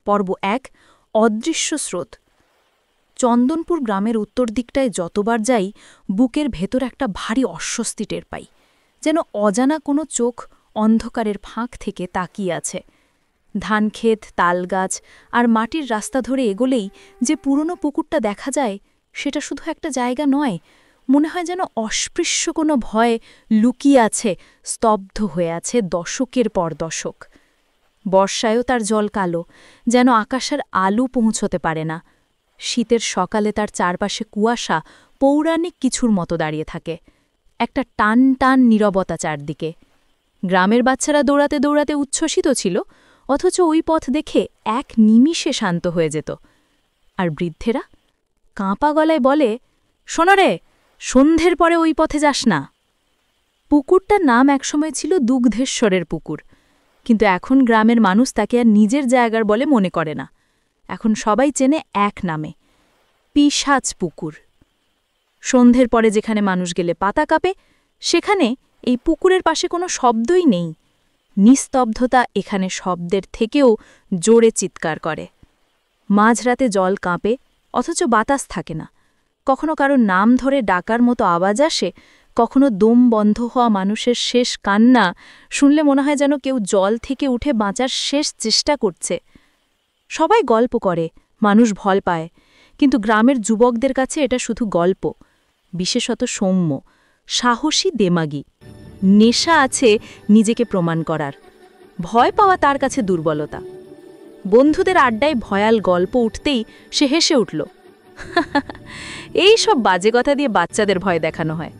পর্ব ১ অদৃশ্য স্রোত। চন্দনপুর গ্রামের উত্তর দিকটায় যতবার যাই বুকের ভেতর একটা ভারী অস্বস্তি টের পাই, যেন অজানা কোনো চোখ অন্ধকারের ফাঁক থেকে তাকিয়ে আছে। ধানক্ষেত, তালগাছ আর মাটির রাস্তা ধরে এগোলেই যে পুরনো পুকুরটা দেখা যায়, সেটা শুধু একটা জায়গা নয়, মনে হয় যেন অস্পৃশ্য কোনো ভয় লুকিয়ে আছে, স্তব্ধ হয়ে আছে দশকের পর দশক। বর্ষায়ও তার জল কালো, যেন আকাশের আলো পৌঁছতে পারে না। শীতের সকালে তার চারপাশে কুয়াশা পৌরাণিক কিছুর মতো দাঁড়িয়ে থাকে, একটা টান টান নীরবতা চারদিকে। গ্রামের বাচ্চারা দৌড়াতে দৌড়াতে উচ্ছ্বসিত ছিল, অথচ ওই পথ দেখে এক নিমিষে শান্ত হয়ে যেত। আর বৃদ্ধেরা কাঁপা গলায় বলে, শোনো রে, সন্ধ্যের পরে ওই পথে যাস না। পুকুরটার নাম একসময় ছিল দুগ্ধেশ্বরের পুকুর, কিন্তু এখন গ্রামের মানুষ তাকে আর নিজের জায়গার বলে মনে করে না। এখন সবাই চেনে এক নামে, পিশাচ পুকুর। সন্ধ্যের পরে যেখানে মানুষ গেলে পাতা কাঁপে, সেখানে এই পুকুরের পাশে কোনো শব্দই নেই। নিস্তব্ধতা এখানে শব্দের থেকেও জোরে চিৎকার করে। মাঝরাতে জল কাঁপে, অথচ বাতাস থাকে না। কখনো কারো নাম ধরে ডাকার মতো আওয়াজ আসে, কখনো দম বন্ধ হওয়া মানুষের শেষ কান্না শুনলে মনে হয় যেন কেউ জল থেকে উঠে বাঁচার শেষ চেষ্টা করছে। সবাই গল্প করে, মানুষ ভয় পায়, কিন্তু গ্রামের যুবকদের কাছে এটা শুধু গল্প। বিশেষত সৌম্য, সাহসী দেমাগী, নেশা আছে নিজেকে প্রমাণ করার। ভয় পাওয়া তার কাছে দুর্বলতা। বন্ধুদের আড্ডায় ভয়াল গল্প উঠতেই সে হেসে উঠল। এই সব বাজে কথা দিয়ে বাচ্চাদের ভয় দেখানো হয়।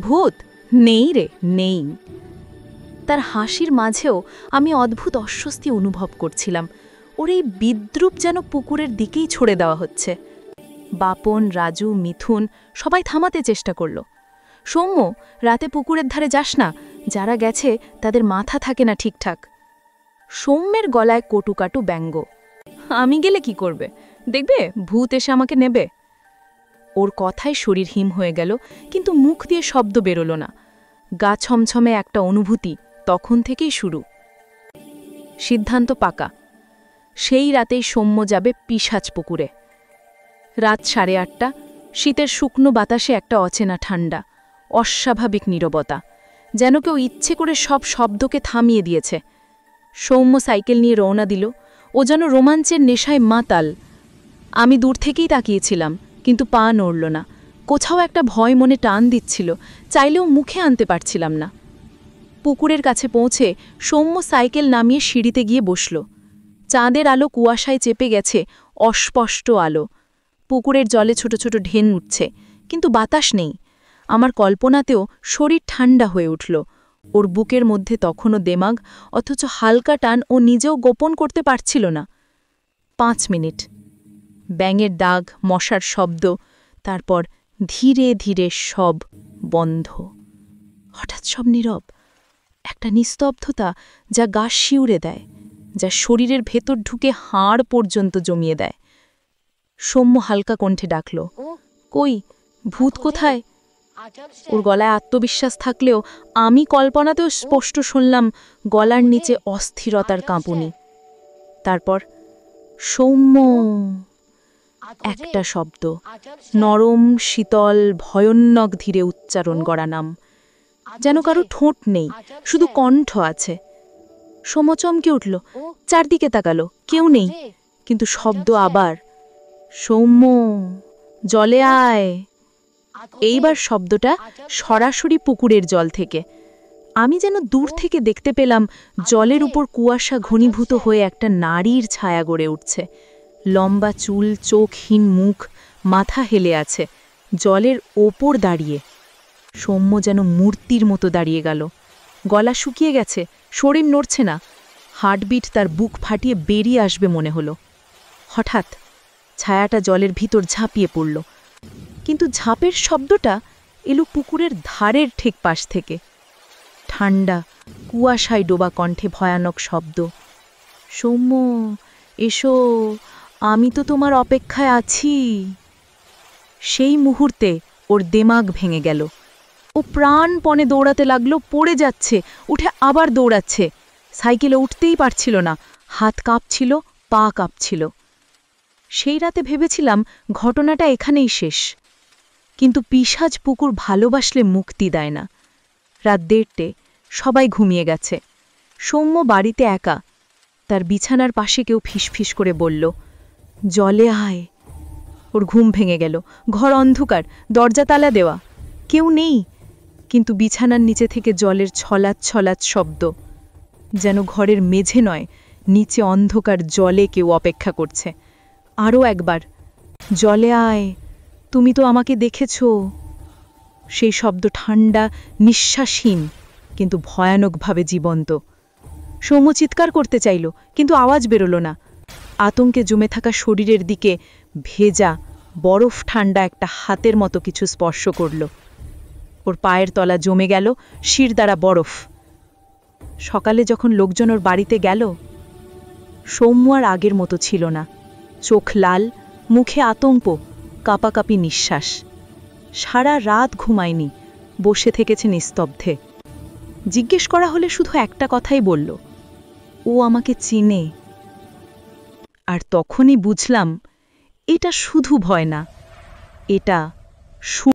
ভূত নেই রে, নেই। তার হাসির মাঝেও আমি অদ্ভুত অস্বস্তি অনুভব করছিলাম। ওর এই বিদ্রুপ যেন পুকুরের দিকেই ছড়ে দেওয়া হচ্ছে। বাপন, রাজু, মিথুন সবাই থামাতে চেষ্টা করল। সৌম্য, রাতে পুকুরের ধারে যাস না, যারা গেছে তাদের মাথা থাকে না ঠিকঠাক। সৌম্যের গলায় কটুকাটু ব্যঙ্গ। আমি গেলে কি করবে? দেখবে ভূত এসে আমাকে নেবে। ওর কথায় শরীর হিম হয়ে গেল, কিন্তু মুখ দিয়ে শব্দ বেরোল না। গা ছমছমে একটা অনুভূতি তখন থেকেই শুরু। সিদ্ধান্ত পাকা, সেই রাতেই সৌম্য যাবে পিশাচ পুকুরে। রাত 8:30, শীতের শুকনো বাতাসে একটা অচেনা ঠান্ডা, অস্বাভাবিক নীরবতা, যেন কেউ ইচ্ছে করে সব শব্দকে থামিয়ে দিয়েছে। সৌম্য সাইকেল নিয়ে রওনা দিল। ও যেন রোমাঞ্চের নেশায় মাতাল। আমি দূর থেকেই তাকিয়েছিলাম, কিন্তু পা নড়ল না। কোথাও একটা ভয় মনে টান দিচ্ছিল, চাইলেও মুখে আনতে পারছিলাম না। পুকুরের কাছে পৌঁছে সৌম্য সাইকেল নামিয়ে সিঁড়িতে গিয়ে বসল। চাঁদের আলো কুয়াশায় চেপে গেছে, অস্পষ্ট আলো। পুকুরের জলে ছোট ছোট ঢেন উঠছে, কিন্তু বাতাস নেই। আমার কল্পনাতেও শরীর ঠান্ডা হয়ে উঠল। ওর বুকের মধ্যে তখনও দেমাগ, অথচ হালকা টান ও নিজেও গোপন করতে পারছিল না। 5 মিনিট, ব্যাঙের দাগ, মশার শব্দ, তারপর ধীরে ধীরে সব বন্ধ। হঠাৎ সব নীরব, একটা নিস্তব্ধতা যা গা শিউরে দেয়, যা শরীরের ভেতর ঢুকে হাড় পর্যন্ত জমিয়ে দেয়। সৌম্য হালকা কণ্ঠে ডাকল, কই, ভূত কোথায়? ওর গলায় আত্মবিশ্বাস থাকলেও আমি কল্পনাতেও স্পষ্ট শুনলাম গলার নিচে অস্থিরতার কাঁপুনি। তারপর সৌম্য, একটা শব্দ, নরম, শীতল, ভয়ানক ধীরে উচ্চারণ করা নাম। যেন কারো ঠোঁট নেই, শুধু কণ্ঠ আছে। সৌম্য চমকে উঠল, চারদিকে তাকালো, কেউ নেই, কিন্তু শব্দ আবার, সৌম্য, জলে আয়। এইবার শব্দটা সরাসরি পুকুরের জল থেকে। আমি যেন দূর থেকে দেখতে পেলাম জলের উপর কুয়াশা ঘনীভূত হয়ে একটা নারীর ছায়া গড়ে উঠছে। লম্বা চুল, চোখহীন মুখ, মাথা হেলে আছে, জলের ওপর দাঁড়িয়ে। সৌম্য যেন মূর্তির মতো দাঁড়িয়ে গেল। গলা শুকিয়ে গেছে, শরীর নড়ছে না, হার্টবিট তার বুক ফাটিয়ে বেরিয়ে আসবে মনে হলো। হঠাৎ ছায়াটা জলের ভিতর ঝাঁপিয়ে পড়ল, কিন্তু ঝাঁপের শব্দটা এলো পুকুরের ধারের ঠিক পাশ থেকে। ঠান্ডা, কুয়াশায় ডোবা কণ্ঠে ভয়ানক শব্দ, সৌম্য, এসো, আমি তো তোমার অপেক্ষায় আছি। সেই মুহূর্তে ওর দেমাগ ভেঙে গেল। ও প্রাণপণে দৌড়াতে লাগলো, পড়ে যাচ্ছে, উঠে আবার দৌড়াচ্ছে। সাইকেলে উঠতেই পারছিল না, হাত কাঁপছিল, পা কাঁপছিল। সেই রাতে ভেবেছিলাম ঘটনাটা এখানেই শেষ, কিন্তু পিশাচ পুকুর ভালোবাসলে মুক্তি দেয় না। রাত 1:30, সবাই ঘুমিয়ে গেছে। সৌম্য বাড়িতে একা। তার বিছানার পাশে কেউ ফিসফিস করে বলল, জলে আয়। ওর ঘুম ভেঙে গেল। ঘর অন্ধকার, দরজা তালা দেওয়া, কেউ নেই, কিন্তু বিছানার নিচে থেকে জলের ছলাৎ ছলাৎ শব্দ, যেন ঘরের মেঝে নয়, নিচে অন্ধকার জলে কেউ অপেক্ষা করছে। আরও একবার, জলে আয়, তুমি তো আমাকে দেখেছ। সেই শব্দ ঠান্ডা, নিঃশ্বাসহীন, কিন্তু ভয়ানকভাবে জীবন্ত। সৌম্য চিৎকার করতে চাইল, কিন্তু আওয়াজ বেরোল না। আতঙ্কে জমে থাকা শরীরের দিকে ভেজা, বরফ ঠান্ডা একটা হাতের মতো কিছু স্পর্শ করল। ওর পায়ের তলা জমে গেল, শির দ্বারা বরফ। সকালে যখন লোকজন ওর বাড়িতে গেল, সৌম্য আর আগের মতো ছিল না। চোখ লাল, মুখে আতঙ্ক, কাঁপাকাঁপি নিঃশ্বাস। সারা রাত ঘুমায়নি, বসে থেকেছে নিস্তব্ধে। জিজ্ঞেস করা হলে শুধু একটা কথাই বলল, ও আমাকে চিনে। আর তখনই বুঝলাম, এটা শুধু ভয় না, এটা